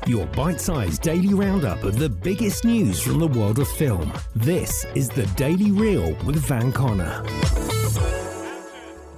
Your bite-sized daily roundup of the biggest news from the world of film. This is the Daily Reel with Van Connor.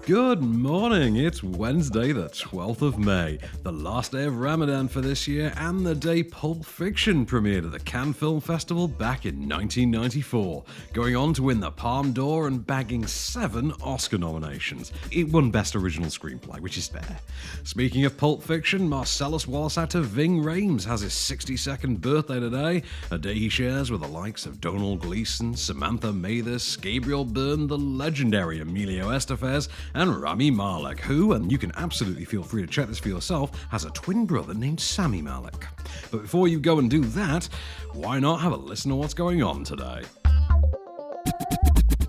Good morning, it's Wednesday the 12th of May, the last day of Ramadan for this year and the day Pulp Fiction premiered at the Cannes Film Festival back in 1994, going on to win the Palme d'Or and bagging 7 Oscar nominations. It won Best Original Screenplay, which is fair. Speaking of Pulp Fiction, Marcellus Wallace actor Ving Rhames has his 62nd birthday today, a day he shares with the likes of Donald Gleason, Samantha Mathis, Gabriel Byrne, the legendary Emilio Estevez, and Rami Malek, who, and you can absolutely feel free to check this for yourself, has a twin brother named Sami Malek. But before you go and do that, why not have a listen to what's going on today?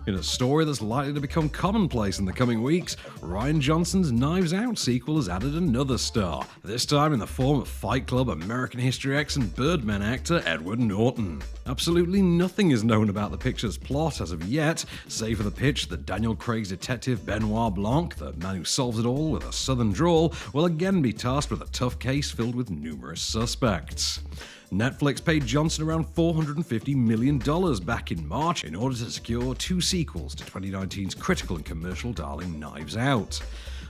In a story that's likely to become commonplace in the coming weeks, Rian Johnson's Knives Out sequel has added another star, this time in the form of Fight Club, American History X and Birdman actor Edward Norton. Absolutely nothing is known about the picture's plot as of yet, save for the pitch that Daniel Craig's detective Benoit Blanc, the man who solves it all with a southern drawl, will again be tasked with a tough case filled with numerous suspects. Netflix paid Johnson around $450 million back in March in order to secure 2 sequels to 2019's critical and commercial darling Knives Out.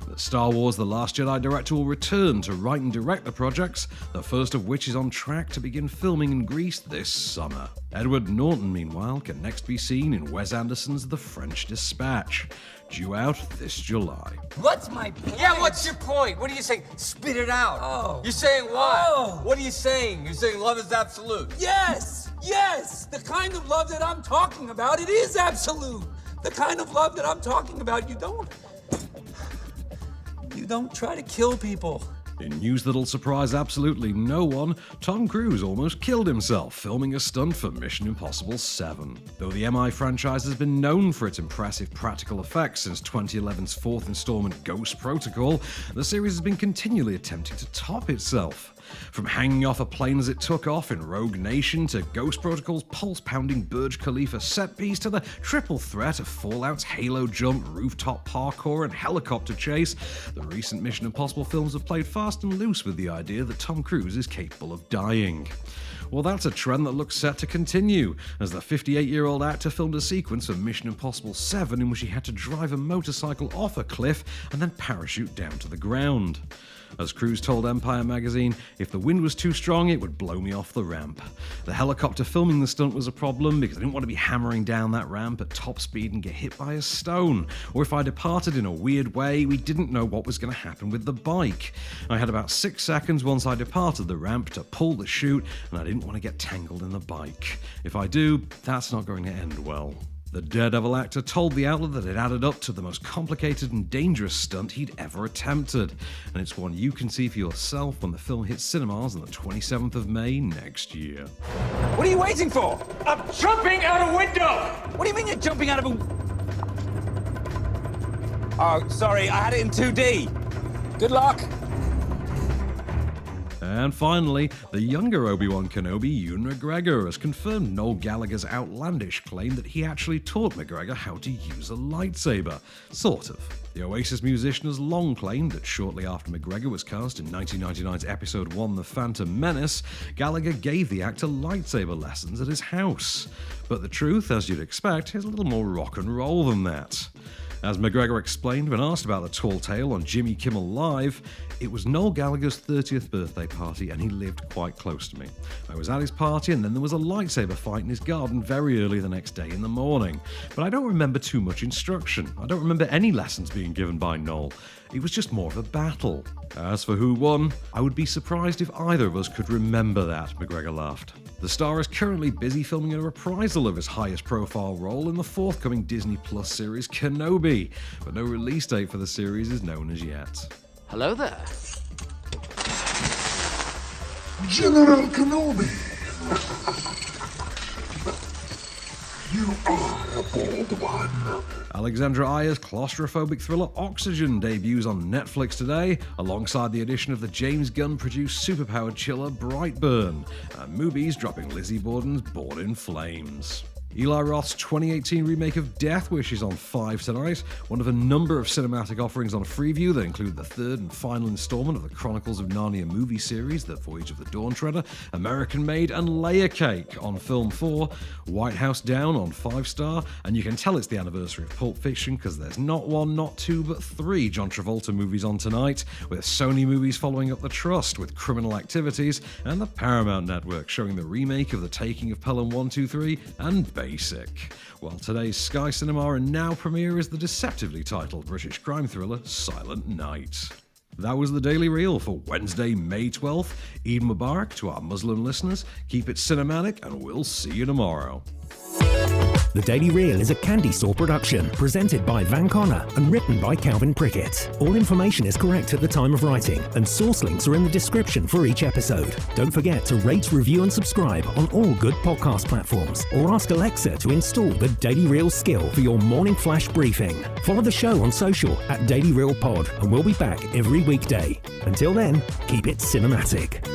The Star Wars The Last Jedi director will return to write and direct the projects, the first of which is on track to begin filming in Greece this summer. Edward Norton, meanwhile, can next be seen in Wes Anderson's The French Dispatch, due out this July. What's my point? Yeah, what's your point? What are you saying? Spit it out. Oh. You're saying what? Oh. What are you saying? You're saying love is absolute. Yes! Yes! The kind of love that I'm talking about, it is absolute. The kind of love that I'm talking about, you don't try to kill people. In news that'll surprise absolutely no one, Tom Cruise almost killed himself filming a stunt for Mission Impossible 7. Though the MI franchise has been known for its impressive practical effects since 2011's 4th installment Ghost Protocol, the series has been continually attempting to top itself. From hanging off a plane as it took off in Rogue Nation to Ghost Protocol's pulse-pounding Burj Khalifa set piece to the triple threat of Fallout's Halo jump, rooftop parkour, and helicopter chase, the recent Mission Impossible films have played fast and loose with the idea that Tom Cruise is capable of dying. Well, that's a trend that looks set to continue, as the 58-year-old actor filmed a sequence for Mission Impossible 7 in which he had to drive a motorcycle off a cliff and then parachute down to the ground. As Cruise told Empire magazine, if the wind was too strong, it would blow me off the ramp. The helicopter filming the stunt was a problem because I didn't want to be hammering down that ramp at top speed and get hit by a stone. Or if I departed in a weird way, we didn't know what was going to happen with the bike. I had about 6 seconds once I departed the ramp to pull the chute, and I didn't want to get tangled in the bike. If I do, that's not going to end well. The Daredevil actor told the outlet that it added up to the most complicated and dangerous stunt he'd ever attempted, and it's one you can see for yourself when the film hits cinemas on the 27th of May next year. What are you waiting for? I'm jumping out a window! What do you mean you're jumping out of a... Oh, sorry, I had it in 2D. Good luck. And finally, the younger Obi-Wan Kenobi, Ewan McGregor, has confirmed Noel Gallagher's outlandish claim that he actually taught McGregor how to use a lightsaber. Sort of. The Oasis musician has long claimed that shortly after McGregor was cast in 1999's Episode 1 The Phantom Menace, Gallagher gave the actor lightsaber lessons at his house. But the truth, as you'd expect, is a little more rock and roll than that. As McGregor explained when asked about the tall tale on Jimmy Kimmel Live, it was Noel Gallagher's 30th birthday party and he lived quite close to me. I was at his party and then there was a lightsaber fight in his garden very early the next day in the morning. But I don't remember too much instruction. I don't remember any lessons being given by Noel. It was just more of a battle. As for who won, I would be surprised if either of us could remember that, McGregor laughed. The star is currently busy filming a reprisal of his highest profile role in the forthcoming Disney Plus series Kenobi, but no release date for the series is known as yet. Hello there. General Kenobi, you are a bold one. Alexandra Ayer's claustrophobic thriller Oxygen debuts on Netflix today, alongside the addition of the James Gunn-produced superpowered chiller Brightburn, and Mubi's dropping Lizzie Borden's Born in Flames. Eli Roth's 2018 remake of Death Wish is on 5 tonight, one of a number of cinematic offerings on Freeview that include the third and final installment of the Chronicles of Narnia movie series, The Voyage of the Dawn Treader, American Made, and Layer Cake on Film 4, White House Down on 5-star, and you can tell it's the anniversary of Pulp Fiction because there's not 1, not 2, but 3 John Travolta movies on tonight, with Sony movies following up The Trust with Criminal Activities, and the Paramount Network showing the remake of The Taking of Pelham 1, 2, 3, and Basic. While today's Sky Cinema and Now premiere is the deceptively titled British crime thriller Silent Night. That was the Daily Reel for Wednesday, May 12th. Eid Mubarak to our Muslim listeners. Keep it cinematic, and we'll see you tomorrow. The Daily Reel is a Candystore production, presented by Van Connor and written by Calvin Prickett. All information is correct at the time of writing, and source links are in the description for each episode. Don't forget to rate, review, and subscribe on all good podcast platforms, or ask Alexa to install the Daily Reel skill for your morning flash briefing. Follow the show on social at Daily Reel Pod, and we'll be back every weekday. Until then, keep it cinematic.